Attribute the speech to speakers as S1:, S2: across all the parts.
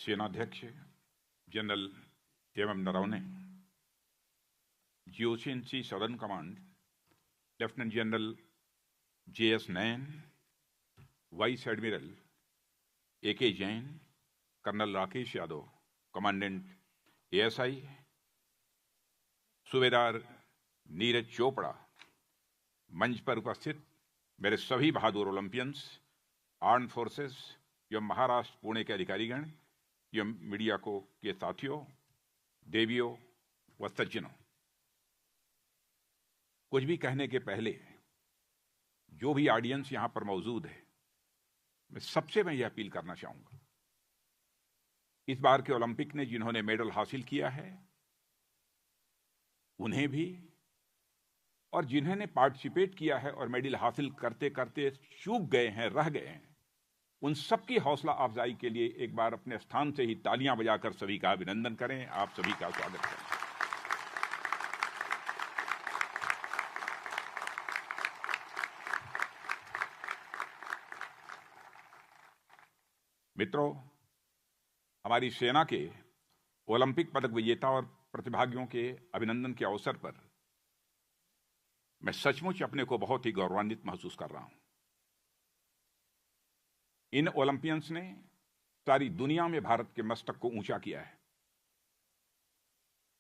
S1: सेनाध्यक्ष general M Naravane, GOC&C southern command lieutenant general JS Nain, vice admiral AK Jain, colonel Rakesh Yadav, commandant ASI, सूबेदार नीरज चोपड़ा, मंच पर उपस्थित मेरे सभी बहादुर ओलंपियंस, आर्म फोर्सेस एवं महाराष्ट्र पुणे के अधिकारीगण एवं मीडिया को के साथियों, देवियों व सज्जनों, कुछ भी कहने के पहले जो भी ऑडियंस यहां पर मौजूद है, मैं यह अपील करना चाहूंगा, इस बार के ओलंपिक ने जिन्होंने मेडल हासिल किया है उन्हें भी, और जिन्होंने पार्टिसिपेट किया है और मेडल हासिल करते करते चूक गए हैं, रह गए हैं, उन सबकी हौसला अफजाई के लिए एक बार अपने स्थान से ही तालियां बजाकर सभी का अभिनंदन करें। आप सभी का स्वागत करें। मित्रों, हमारी सेना के ओलंपिक पदक विजेता और प्रतिभागियों के अभिनंदन के अवसर पर मैं सचमुच अपने को बहुत ही गौरवान्वित महसूस कर रहा हूं। इन ओलंपियंस ने सारी दुनिया में भारत के मस्तक को ऊंचा किया है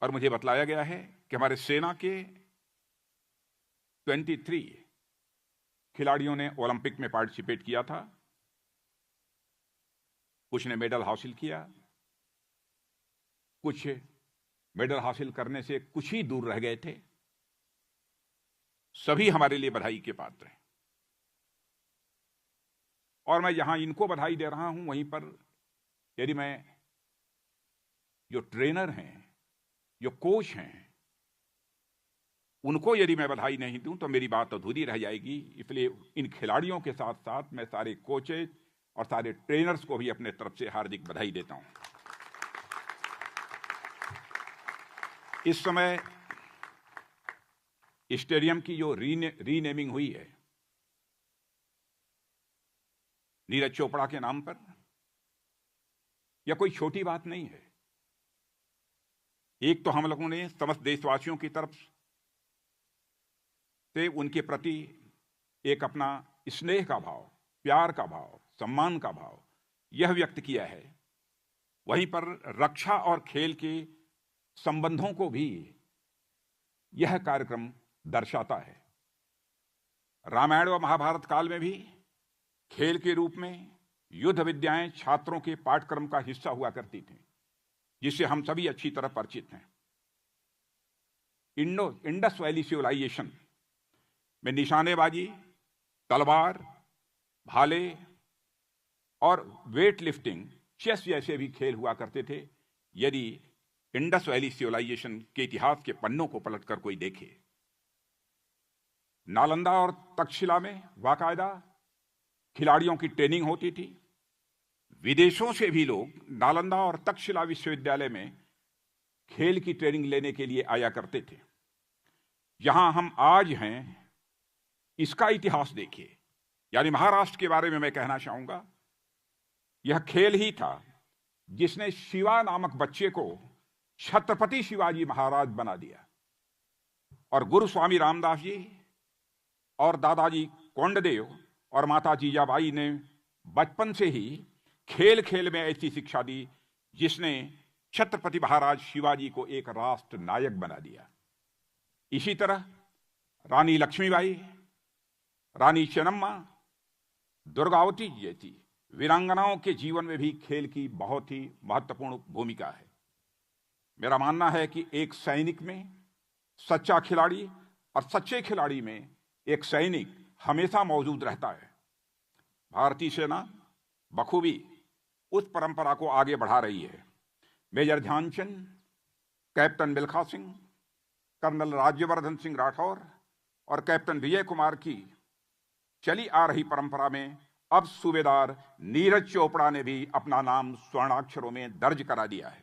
S1: और मुझे बतलाया गया है कि हमारे सेना के 23 खिलाड़ियों ने ओलंपिक में पार्टिसिपेट किया था। कुछ ने मेडल हासिल किया, कुछ मेडल हासिल करने से कुछ ही दूर रह गए थे। सभी हमारे लिए बधाई के पात्र हैं और मैं यहां इनको बधाई दे रहा हूं, वहीं पर यदि मैं जो ट्रेनर हैं, जो कोच हैं, उनको यदि मैं बधाई नहीं दूं तो मेरी बात अधूरी रह जाएगी। इसलिए इन खिलाड़ियों के साथ साथ मैं सारे कोचेज और सारे ट्रेनर्स को भी अपने तरफ से हार्दिक बधाई देता हूं। इस समय स्टेडियम की जो रीनेमिंग हुई है नीरज चोपड़ा के नाम पर, यह कोई छोटी बात नहीं है। एक तो हम लोगों ने समस्त देशवासियों की तरफ से उनके प्रति एक अपना स्नेह का भाव, प्यार का भाव, सम्मान का भाव यह व्यक्त किया है। वहीं पर रक्षा और खेल के संबंधों को भी यह कार्यक्रम दर्शाता है। रामायण व महाभारत काल में भी खेल के रूप में युद्ध विद्याएं छात्रों के पाठ्यक्रम का हिस्सा हुआ करती थी, जिससे हम सभी अच्छी तरह परिचित हैं। इंडस वैली सिविलाइजेशन में निशानेबाजी, तलवार, भाले और वेट लिफ्टिंग, चेस जैसे भी खेल हुआ करते थे। यदि इंडस वैली सिविलाइजेशन के इतिहास के पन्नों को पलटकर कोई देखे, नालंदा और तक्षशिला में बाकायदा खिलाड़ियों की ट्रेनिंग होती थी। विदेशों से भी लोग नालंदा और तक्षशिला विश्वविद्यालय में खेल की ट्रेनिंग लेने के लिए आया करते थे। जहां हम आज हैं, इसका इतिहास देखिए। यानी महाराष्ट्र के बारे में मैं कहना चाहूंगा, यह खेल ही था जिसने शिवा नामक बच्चे को छत्रपति शिवाजी महाराज बना दिया। और गुरु स्वामी रामदास जी और दादाजी कोंडदेव और माता जीजाबाई ने बचपन से ही खेल खेल में ऐसी शिक्षा दी जिसने छत्रपति महाराज शिवाजी को एक राष्ट्र नायक बना दिया। इसी तरह रानी लक्ष्मीबाई, रानी चेन्नम्मा, दुर्गावती जैसी वीरांगनाओं के जीवन में भी खेल की बहुत ही महत्वपूर्ण भूमिका है। मेरा मानना है कि एक सैनिक में सच्चा खिलाड़ी और सच्चे खिलाड़ी में एक सैनिक हमेशा मौजूद रहता है। भारतीय सेना बखूबी उस परंपरा को आगे बढ़ा रही है। Major Dhyanchand, captain Milkha Singh, colonel Rajyavardhan Singh Rathore और कैप्टन विजय कुमार की चली आ रही परंपरा में अब सूबेदार नीरज चोपड़ा ने भी अपना नाम स्वर्णाक्षरों में दर्ज करा दिया है।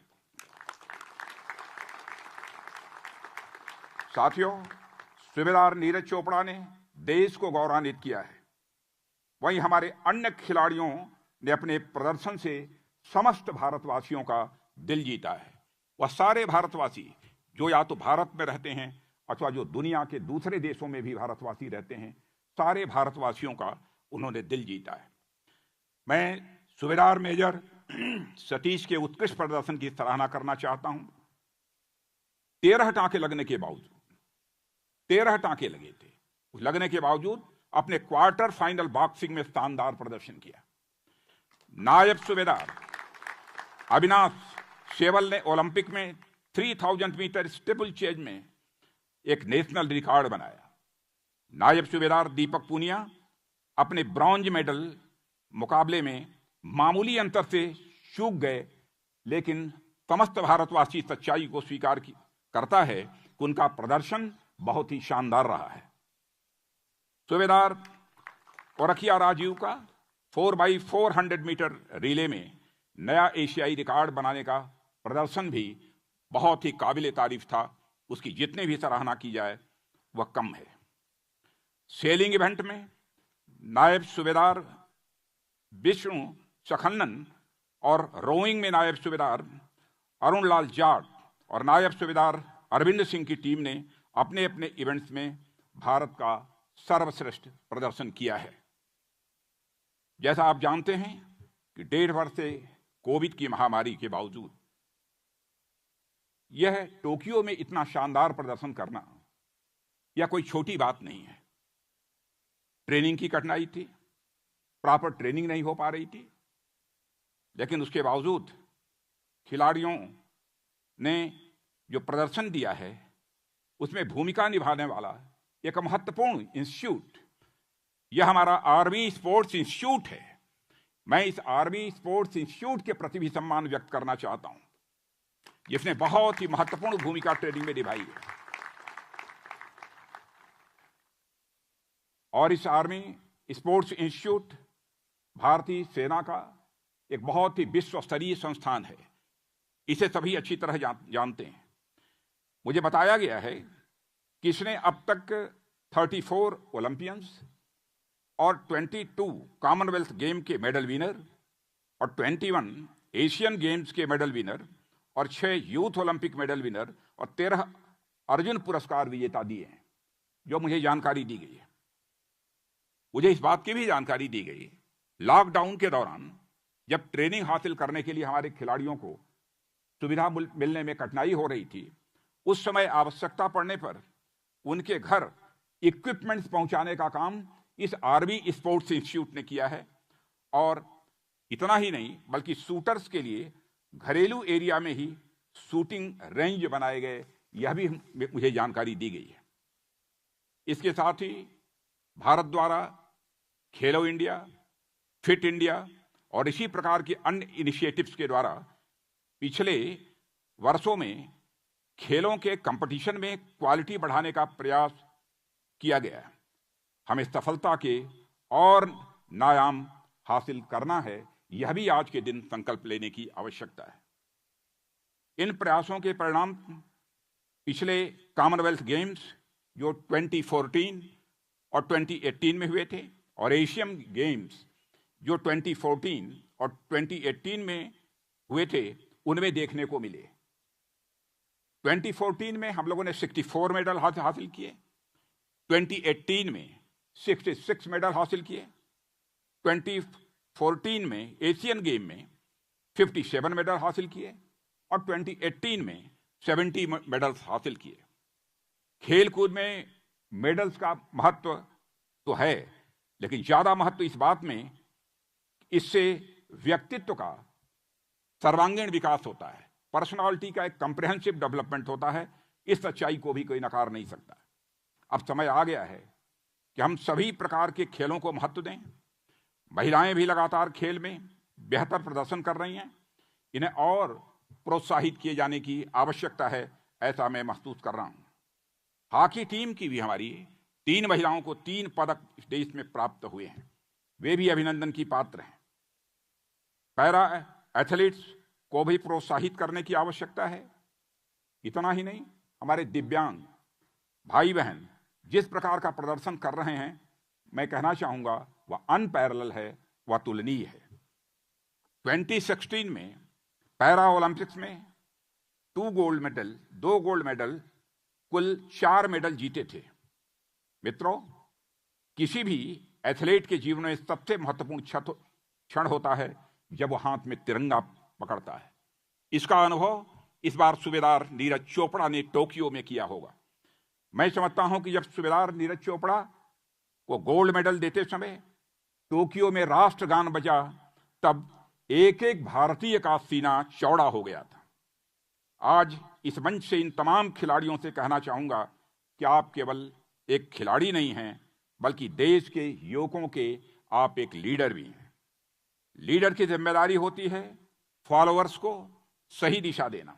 S1: साथियों, सूबेदार नीरज चोपड़ा ने देश को गौरवान्वित किया है। वहीं हमारे अन्य खिलाड़ियों ने अपने प्रदर्शन से समस्त भारतवासियों का दिल जीता है। वह सारे भारतवासी जो या तो भारत में रहते हैं अथवा जो दुनिया के दूसरे देशों में भी भारतवासी रहते हैं, सारे भारतवासियों का उन्होंने दिल जीता है। मैं सूबेदार मेजर सतीश के उत्कृष्ट प्रदर्शन की सराहना करना चाहता हूं। 13 टांके लगने के बावजूद, 13 टांके लगे थे, उस लगने के बावजूद अपने क्वार्टर फाइनल बॉक्सिंग में शानदार प्रदर्शन किया। नायब सूबेदार अविनाश शेवल ने ओलंपिक में 3000 मीटर स्टीपल चेज में एक नेशनल रिकॉर्ड बनाया। नायब सूबेदार दीपक पूनिया अपने ब्रॉन्ज मेडल मुकाबले में मामूली अंतर से चूक गए, लेकिन समस्त भारतवासी सच्चाई को स्वीकार करता है कि उनका प्रदर्शन बहुत ही शानदार रहा है। सूबेदार ओरखिया राजीव का 4x400 मीटर रिले में नया एशियाई रिकॉर्ड बनाने का प्रदर्शन भी बहुत ही काबिल तारीफ था। उसकी जितनी भी सराहना की जाए वह कम है। सेलिंग इवेंट में नायब सूबेदार विष्णु सखन्नन और रोइंग में नायब सूबेदार अरुण लाल जाट और नायब सूबेदार अरविंद सिंह की टीम ने अपने अपने इवेंट्स में भारत का सर्वश्रेष्ठ प्रदर्शन किया है। जैसा आप जानते हैं कि 1.5 वर्ष से कोविड की महामारी के बावजूद यह टोक्यो में इतना शानदार प्रदर्शन करना यह कोई छोटी बात नहीं है। ट्रेनिंग की कठिनाई थी, प्रॉपर ट्रेनिंग नहीं हो पा रही थी, लेकिन उसके बावजूद खिलाड़ियों ने जो प्रदर्शन दिया है उसमें भूमिका निभाने वाला एक महत्वपूर्ण इंस्टीट्यूट, यह हमारा आर्मी स्पोर्ट्स इंस्टीट्यूट है। मैं इस आर्मी स्पोर्ट्स इंस्टीट्यूट के प्रति भी सम्मान व्यक्त करना चाहता हूं, जिसने बहुत ही महत्वपूर्ण भूमिका ट्रेनिंग में निभाई है। और इस आर्मी स्पोर्ट्स इंस्टीट्यूट भारतीय सेना का एक बहुत ही विश्व स्तरीय संस्थान है। इसे सभी अच्छी तरह जानते हैं। मुझे बताया गया है कि इसने अब तक 34 ओलंपियंस और 22 कॉमनवेल्थ गेम के मेडल विनर और 21 एशियन गेम्स के मेडल विनर और 6 यूथ ओलंपिक मेडल विनर और 13 अर्जुन पुरस्कार विजेता दिए हैं, जो मुझे जानकारी दी गई है। मुझे इस बात की भी जानकारी दी गई, लॉकडाउन के दौरान जब ट्रेनिंग हासिल करने के लिए हमारे खिलाड़ियों को सुविधा मिलने में कठिनाई हो रही थी, उस समय आवश्यकता पड़ने पर उनके घर इक्विपमेंट्स पहुंचाने का काम इस आर्मी स्पोर्ट्स इंस्टीट्यूट ने किया है। और इतना ही नहीं, बल्कि शूटर्स के लिए घरेलू एरिया में ही शूटिंग रेंज बनाए गए, यह भी मुझे जानकारी दी गई है। इसके साथ ही भारत द्वारा खेलो इंडिया, फिट इंडिया और इसी प्रकार के अन्य इनिशिएटिव्स के द्वारा पिछले वर्षों में खेलों के कंपटीशन में क्वालिटी बढ़ाने का प्रयास किया गया है। हमें सफलता के और नायाम हासिल करना है, यह भी आज के दिन संकल्प लेने की आवश्यकता है। इन प्रयासों के परिणाम पिछले कॉमनवेल्थ गेम्स जो 2014 और 2018 में हुए थे और एशियन गेम्स जो 2014 और 2018 में हुए थे, उनमें देखने को मिले। 2014 में हम लोगों ने 64 मेडल हासिल किए, 2018 में 66 मेडल हासिल किए, 2014 में एशियन गेम में 57 मेडल हासिल किए और 2018 में 70 मेडल्स हासिल किए। खेल कूद में मेडल्स का महत्व तो है, लेकिन ज्यादा महत्व इस बात में इससे व्यक्तित्व का सर्वांगीण विकास होता है, पर्सनालिटी का एक कॉम्प्रिहेंसिव डेवलपमेंट होता है। इस सच्चाई को भी कोई नकार नहीं सकता। अब समय आ गया है कि हम सभी प्रकार के खेलों को महत्व दें। महिलाएं भी लगातार खेल में बेहतर प्रदर्शन कर रही हैं, इन्हें और प्रोत्साहित किए जाने की आवश्यकता है, ऐसा मैं महसूस कर रहा हूं। हॉकी टीम की भी हमारी 3 महिलाओं को 3 पदक इस देश में प्राप्त हुए हैं, वे भी अभिनंदन की पात्र हैं। पैरा एथलीट्स को भी प्रोत्साहित करने की आवश्यकता है। इतना ही नहीं, हमारे दिव्यांग भाई बहन जिस प्रकार का प्रदर्शन कर रहे हैं, मैं कहना चाहूंगा वह अनपैरेलल है, वह तुलनीय है। 2016 में पैरा ओलंपिक्स में 2 गोल्ड मेडल, कुल 4 मेडल जीते थे। मित्रों, किसी भी एथलीट के जीवन में सबसे महत्वपूर्ण क्षण होता है जब वो हाथ में तिरंगा पकड़ता है। इसका अनुभव इस बार सूबेदार नीरज चोपड़ा ने टोक्यो में किया होगा। मैं समझता हूं कि जब सूबेदार नीरज चोपड़ा को गोल्ड मेडल देते समय टोक्यो में राष्ट्रगान बजा, तब एक एक भारतीय का सीना चौड़ा हो गया था। आज इस मंच से इन तमाम खिलाड़ियों से कहना चाहूंगा कि आप केवल एक खिलाड़ी नहीं हैं, बल्कि देश के युवकों के आप एक लीडर भी हैं। लीडर की जिम्मेदारी होती है फॉलोअर्स को सही दिशा देना।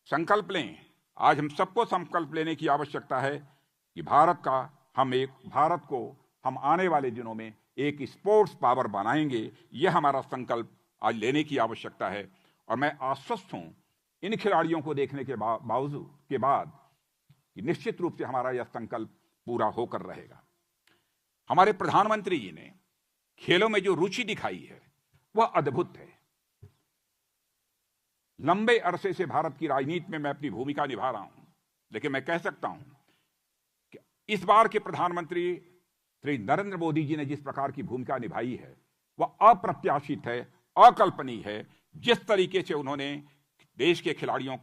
S1: संकल्प लें, आज हम सबको संकल्प लेने की आवश्यकता है कि भारत को हम आने वाले दिनों में एक स्पोर्ट्स पावर बनाएंगे। यह हमारा संकल्प आज लेने की आवश्यकता है। और मैं आश्वस्त हूं इन खिलाड़ियों को देखने के बाद कि निश्चित रूप से हमारा यह संकल्प पूरा होकर रहेगा। हमारे प्रधानमंत्री जी ने खेलों में जो रुचि दिखाई है वह अद्भुत है। लंबे अरसे से भारत की राजनीति में मैं अपनी भूमिका निभा रहा हूं, लेकिन मैं कह सकता हूं कि इस बार के प्रधानमंत्री श्री नरेंद्र मोदी जी ने जिस प्रकार की भूमिका निभाई है वह अप्रत्याशित है, अकल्पनीय है। जिस तरीके से उन्होंने देश के खिलाड़ियों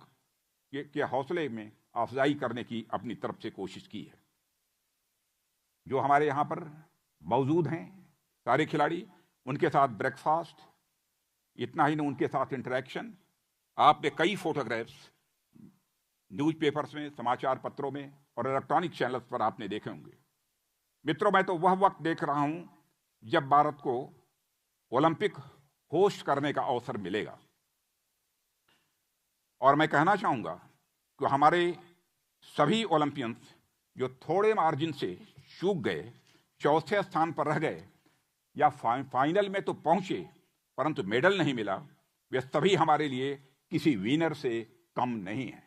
S1: के हौसले में अफजाई करने की अपनी तरफ से कोशिश की है। जो हमारे यहां पर मौजूद हैं सारे खिलाड़ी, उनके साथ ब्रेकफास्ट, इतना ही नहीं, उनके साथ इंटरेक्शन। आपने कई फोटोग्राफ्स न्यूज़पेपर्स में, समाचार पत्रों में और इलेक्ट्रॉनिक चैनल्स पर आपने देखे होंगे। मित्रों, मैं तो वह वक्त देख रहा हूं जब भारत को ओलंपिक होस्ट करने का अवसर मिलेगा। और मैं कहना चाहूंगा कि हमारे सभी ओलंपियंस जो थोड़े मार्जिन से चूक गए, चौथे स्थान पर रह गए या फाइनल में तो पहुंचे परंतु मेडल नहीं मिला, वे सभी हमारे लिए किसी विनर से कम नहीं है।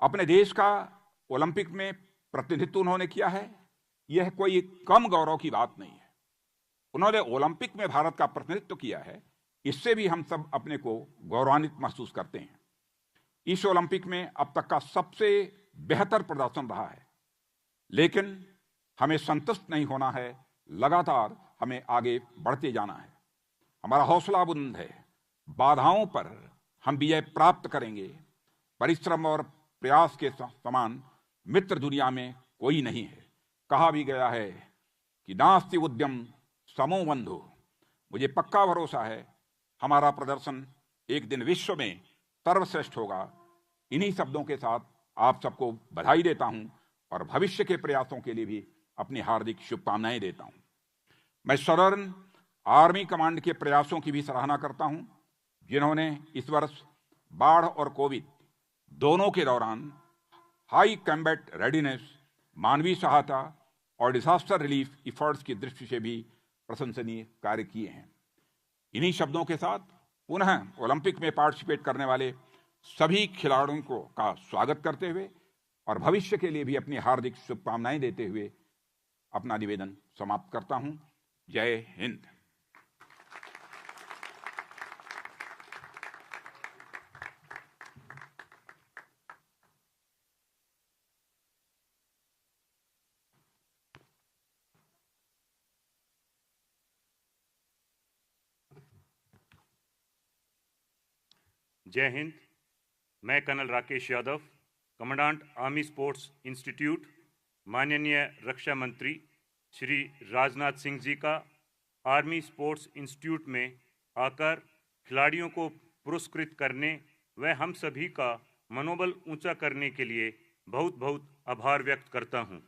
S1: अपने देश का ओलंपिक में प्रतिनिधित्व उन्होंने किया है, यह कोई कम गौरव की बात नहीं है। उन्होंने ओलंपिक में भारत का प्रतिनिधित्व किया है, इससे भी हम सब अपने को गौरवान्वित महसूस करते हैं। इस ओलंपिक में अब तक का सबसे बेहतर प्रदर्शन रहा है, लेकिन हमें संतुष्ट नहीं होना है, लगातार हमें आगे बढ़ते जाना है। हमारा हौसला बुलंद है, बाधाओं पर हम विजय प्राप्त करेंगे। परिश्रम और प्रयास के समान मित्र दुनिया में कोई नहीं है। कहा भी गया है कि नास्ति उद्यम समो बंधु। मुझे पक्का भरोसा है हमारा प्रदर्शन एक दिन विश्व में सर्वश्रेष्ठ होगा। इन्हीं शब्दों के साथ आप सबको बधाई देता हूं और भविष्य के प्रयासों के लिए भी अपनी हार्दिक शुभकामनाएं देता हूं। मैं सदर्न आर्मी कमांड के प्रयासों की भी सराहना करता हूं, जिन्होंने इस वर्ष बाढ़ और कोविड दोनों के दौरान हाई कॉम्बैट रेडीनेस, मानवीय सहायता और डिजास्टर रिलीफ इफर्ट्स की दृष्टि से भी प्रशंसनीय कार्य किए हैं। इन्हीं शब्दों के साथ पुनः ओलंपिक में पार्टिसिपेट करने वाले सभी खिलाड़ियों का स्वागत करते हुए और भविष्य के लिए भी अपनी हार्दिक शुभकामनाएं देते हुए अपना निवेदन समाप्त करता हूं। जय हिंद।
S2: जय हिंद। मैं colonel Rakesh Yadav, commandant army sports institute, माननीय रक्षा मंत्री श्री राजनाथ सिंह जी का आर्मी स्पोर्ट्स इंस्टीट्यूट में आकर खिलाड़ियों को पुरस्कृत करने व हम सभी का मनोबल ऊंचा करने के लिए बहुत बहुत आभार व्यक्त करता हूं।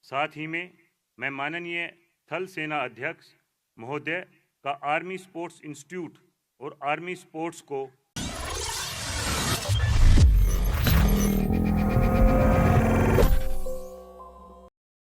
S2: साथ ही में मैं माननीय थल सेना अध्यक्ष महोदय का आर्मी स्पोर्ट्स इंस्टीट्यूट और आर्मी स्पोर्ट्स को